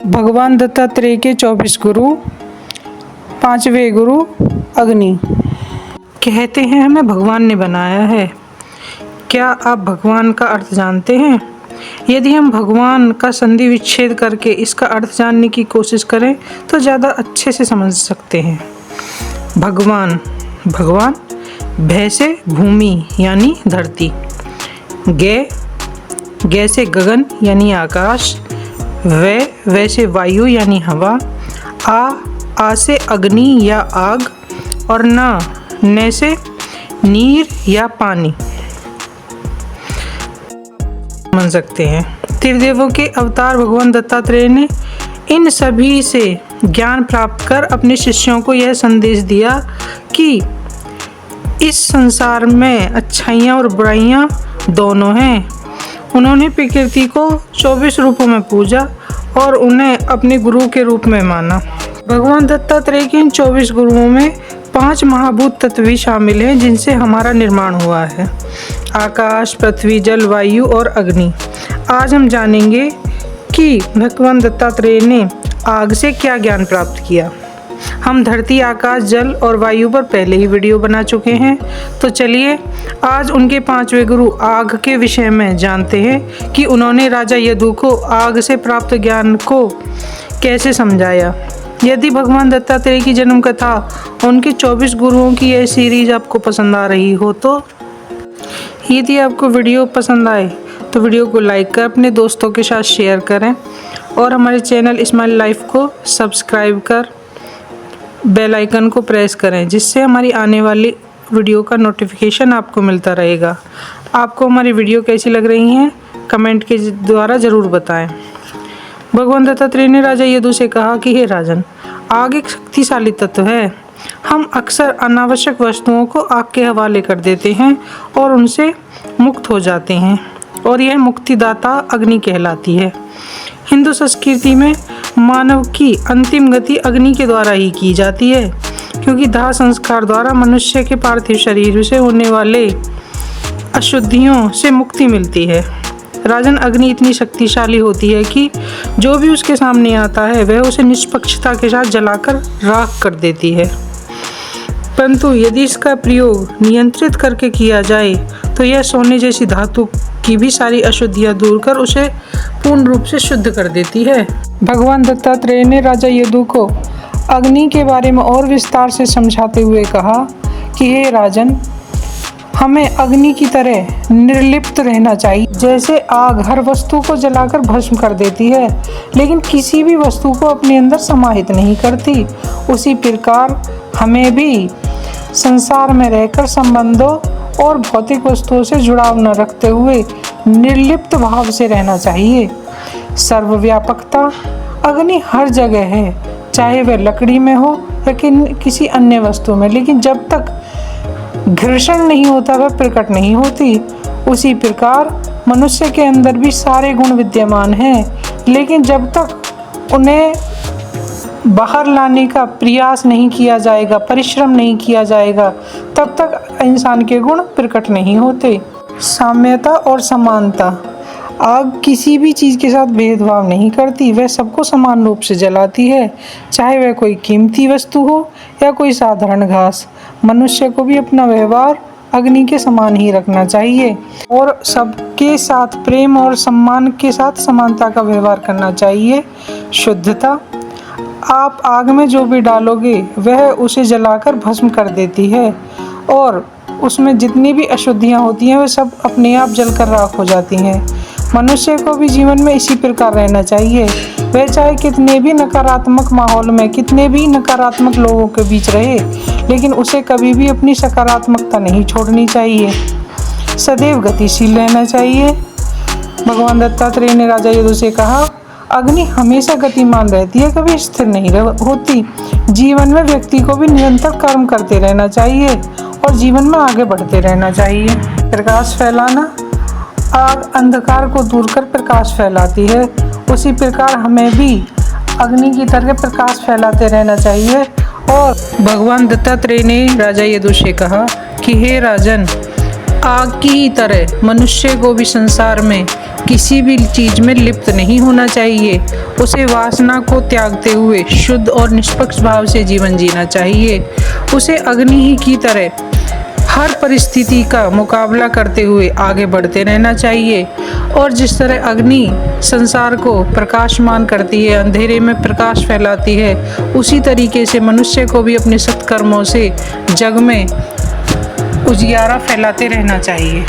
भगवान दत्तात्रेय के 24 गुरु। 5वें गुरु अग्नि। कहते हैं हमें भगवान ने बनाया है। क्या आप भगवान का अर्थ जानते हैं? यदि हम भगवान का संधि विच्छेद करके इसका अर्थ जानने की कोशिश करें तो ज़्यादा अच्छे से समझ सकते हैं। भगवान भय से भूमि यानी धरती, गै से गगन यानी आकाश, वै से वायु यानी हवा, आ से अग्नि या आग, और न से नीर या पानी समझ सकते हैं। त्रिदेवों के अवतार भगवान दत्तात्रेय ने इन सभी से ज्ञान प्राप्त कर अपने शिष्यों को यह संदेश दिया कि इस संसार में अच्छाइयाँ और बुराइयाँ दोनों हैं। उन्होंने प्रकृति को 24 रूपों में पूजा और उन्हें अपने गुरु के रूप में माना। भगवान दत्तात्रेय के इन 24 गुरुओं में 5 महाभूत तत्व भी शामिल हैं जिनसे हमारा निर्माण हुआ है: आकाश, पृथ्वी, जल, वायु और अग्नि। आज हम जानेंगे कि भगवान दत्तात्रेय ने आग से क्या ज्ञान प्राप्त किया। हम धरती, आकाश, जल और वायु पर पहले ही वीडियो बना चुके हैं, तो चलिए आज उनके 5वें गुरु आग के विषय में जानते हैं कि उन्होंने राजा यदु को आग से प्राप्त ज्ञान को कैसे समझाया। यदि भगवान दत्तात्रेय की जन्म कथा, उनके 24 गुरुओं की यह सीरीज आपको पसंद आ रही हो तो यदि आपको वीडियो पसंद आए तो वीडियो को लाइक कर अपने दोस्तों के साथ शेयर करें और हमारे चैनल स्माइल लाइफ को सब्सक्राइब कर बेल आइकन को प्रेस करें, जिससे हमारी आने वाली वीडियो का नोटिफिकेशन आपको मिलता रहेगा। आपको हमारी वीडियो कैसी लग रही हैं कमेंट के द्वारा ज़रूर बताएं। भगवान दत्तात्रेय ने राजा यदु से कहा कि हे राजन, आग एक शक्तिशाली तत्व है। हम अक्सर अनावश्यक वस्तुओं को आग के हवाले कर देते हैं और उनसे मुक्त हो जाते हैं, और यह मुक्तिदाता अग्नि कहलाती है। हिंदू संस्कृति में मानव की अंतिम गति अग्नि के द्वारा ही की जाती है, क्योंकि दाह संस्कार द्वारा मनुष्य के पार्थिव शरीर से होने वाले अशुद्धियों से मुक्ति मिलती है। राजन, अग्नि इतनी शक्तिशाली होती है कि जो भी उसके सामने आता है वह उसे निष्पक्षता के साथ जलाकर राख कर देती है, परंतु यदि इसका प्रयोग नियंत्रित करके किया जाए तो यह सोने जैसी धातु की भी सारी अशुद्धियां दूर कर उसे पूर्ण रूप से शुद्ध कर देती है। भगवान दत्तात्रेय ने राजा यदु को अग्नि के बारे में और विस्तार से समझाते हुए कहा कि हे राजन, हमें अग्नि की तरह निर्लिप्त रहना चाहिए। जैसे आग हर वस्तु को जलाकर भस्म कर देती है लेकिन किसी भी वस्तु को अपने अंदर समाहित नहीं करती, उसी प्रकार हमें भी संसार में रहकर संबंधों और भौतिक वस्तुओं से जुड़ाव न रखते हुए निर्लिप्त भाव से रहना चाहिए। सर्वव्यापकता अग्नि हर जगह है, चाहे वह लकड़ी में हो या किसी अन्य वस्तु में, लेकिन जब तक घर्षण नहीं होता वह प्रकट नहीं होती। उसी प्रकार मनुष्य के अंदर भी सारे गुण विद्यमान हैं, लेकिन जब तक उन्हें बाहर लाने का प्रयास नहीं किया जाएगा, परिश्रम नहीं किया जाएगा, तब तक इंसान के गुण प्रकट नहीं होते। साम्यता और समानता। आग किसी भी चीज़ के साथ भेदभाव नहीं करती, वह सबको समान रूप से जलाती है, चाहे वह कोई कीमती वस्तु हो या कोई साधारण घास। मनुष्य को भी अपना व्यवहार अग्नि के समान ही रखना चाहिए और सबके साथ प्रेम और सम्मान के साथ समानता का व्यवहार करना चाहिए। शुद्धता। आप आग में जो भी डालोगे वह उसे जलाकर भस्म कर देती है, और उसमें जितनी भी अशुद्धियाँ होती हैं वह सब अपने आप जलकर राख हो जाती हैं। मनुष्य को भी जीवन में इसी प्रकार रहना चाहिए। वह चाहे कितने भी नकारात्मक माहौल में, कितने भी नकारात्मक लोगों के बीच रहे, लेकिन उसे कभी भी अपनी सकारात्मकता नहीं छोड़नी चाहिए। सदैव गतिशील रहना चाहिए। भगवान दत्तात्रेय ने राजा यदु से कहा, अग्नि हमेशा गतिमान रहती है, कभी स्थिर नहीं होती। जीवन में व्यक्ति को भी निरंतर कर्म करते रहना चाहिए और जीवन में आगे बढ़ते रहना चाहिए। प्रकाश फैलाना। आग अंधकार को दूर कर प्रकाश फैलाती है, उसी प्रकार हमें भी अग्नि की तरह प्रकाश फैलाते रहना चाहिए। और भगवान दत्तात्रेय ने राजा यदु से कहा कि हे राजन, आग की ही तरह मनुष्य को भी संसार में किसी भी चीज में लिप्त नहीं होना चाहिए। उसे वासना को त्यागते हुए शुद्ध और निष्पक्ष भाव से जीवन जीना चाहिए। उसे अग्नि ही की तरह हर परिस्थिति का मुकाबला करते हुए आगे बढ़ते रहना चाहिए। और जिस तरह अग्नि संसार को प्रकाशमान करती है, अंधेरे में प्रकाश फैलाती है, उसी तरीके से मनुष्य को भी अपने सत्कर्मों से जग में उजियारा फैलाते रहना चाहिए।